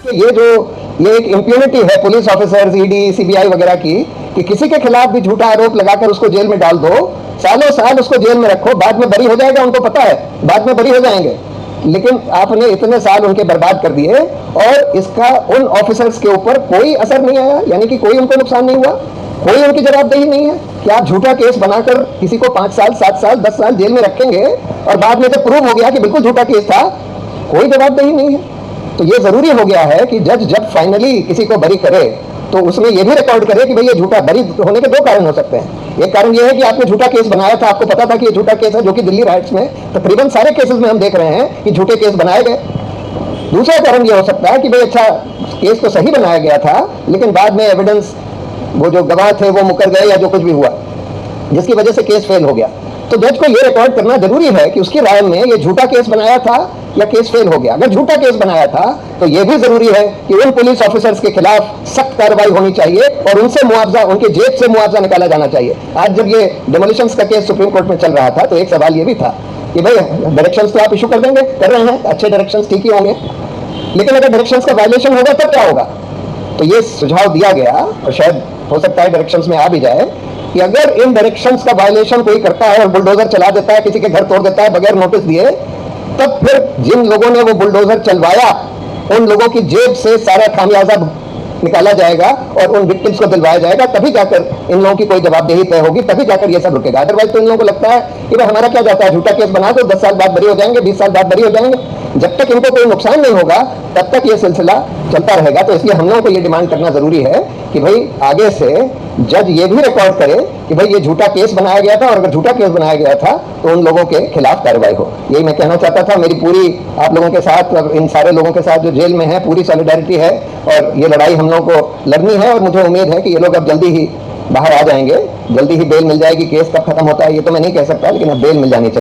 ये एक इम्प्यूनिटी है पुलिस ऑफिसर्स, ईडी, सीबीआई वगैरह की, कि किसी के खिलाफ भी झूठा आरोप लगाकर उसको जेल में डाल दो, सालों साल उसको जेल में रखो, बाद में बरी हो जाएगा, उनको पता है बाद में बरी हो जाएंगे, लेकिन आपने इतने साल उनके बर्बाद कर दिए और इसका उन ऑफिसर्स के ऊपर कोई असर नहीं आया, यानी कि कोई उनको नुकसान नहीं हुआ, कोई उनकी जवाबदेही नहीं है कि आप झूठा केस बनाकर किसी को 5 साल, 7 साल, 10 साल जेल में रखेंगे और बाद में जब प्रूव हो गया कि बिल्कुल झूठा केस था, कोई जवाबदेही नहीं है। तो ये जरूरी हो गया है कि जज जब फाइनली किसी को बरी करे तो उसमें यह भी रिकॉर्ड करे कि भाई ये झूठा, बरी होने के 2 कारण हो सकते हैं। एक कारण ये है कि आपने झूठा केस बनाया था, आपको पता था कि ये झूठा केस है, जो कि दिल्ली राइट्स में तकरीबन सारे केसेस में हम देख रहे हैं कि झूठे केस बनाए गए। दूसरा कारण ये हो सकता है कि भाई अच्छा केस तो सही बनाया गया था, लेकिन बाद में एविडेंस, वो जो गवाह थे वो मुकर गए या जो कुछ भी हुआ जिसकी वजह से केस फेल हो गया। तो जज को ये रिकॉर्ड करना जरूरी है कि उसकी राय में ये झूठा केस बनाया था या केस फेल हो गया। अगर झूठा केस बनाया था तो यह भी जरूरी है कि उन पुलिस ऑफिसर्स के खिलाफ सख्त कार्रवाई होनी चाहिए और उनसे मुआवजा, उनके जेब से मुआवजा निकाला जाना चाहिए। आज जब ये डिमोलिशंस का केस सुप्रीम कोर्ट में चल रहा था तो एक सवाल ये भी था कि भाई डायरेक्शंस तो आप इशू कर देंगे, कर रहे हैं, अच्छे डायरेक्शंस ठीक ही होंगे, लेकिन अगर डायरेक्शंस का वायलेशन होगा तब क्या होगा? तो ये सुझाव दिया गया और शायद हो सकता है डायरेक्शंस में आ भी जाए कि अगर इन डायरेक्शंस का वायलेशन कोई करता है और बुलडोजर चला देता है, किसी के घर तोड़ देता है बगैर नोटिस दिए, तब फिर जिन लोगों ने वो बुलडोजर चलवाया उन लोगों की जेब से सारा खामियाजा निकाला जाएगा और उन विक्टिम्स को दिलवाया जाएगा, तभी जाकर इन लोगों की कोई जवाबदेही तय होगी, तभी जाकर ये सब रुकेगा। अदरवाइज तो इन लोगों को लगता है कि भाई हमारा क्या जाता है, झूठा केस बना दो, 10 साल बाद बरी हो जाएंगे, 20 साल बाद बरी हो जाएंगे, जब तक इनको कोई नुकसान नहीं होगा तब तक ये सिलसिला चलता रहेगा। तो इसलिए हम लोगों को ये डिमांड करना जरूरी है कि भाई आगे से जज ये भी रिकॉर्ड करे कि भाई ये झूठा केस बनाया गया था और अगर झूठा केस बनाया गया था तो उन लोगों के खिलाफ कार्रवाई हो। यही मैं कहना चाहता था। मेरी पूरी आप लोगों के साथ और इन सारे लोगों के साथ जो जेल में है पूरी सॉलिडारिटी है और ये लड़ाई हम लोगों को लड़नी है और मुझे उम्मीद है कि ये लोग अब जल्दी ही बाहर आ जाएंगे, जल्दी ही बेल मिल जाएगी। केस कब खत्म होता है ये तो मैं नहीं कह सकता, लेकिन अब बेल मिल जानी चाहिए।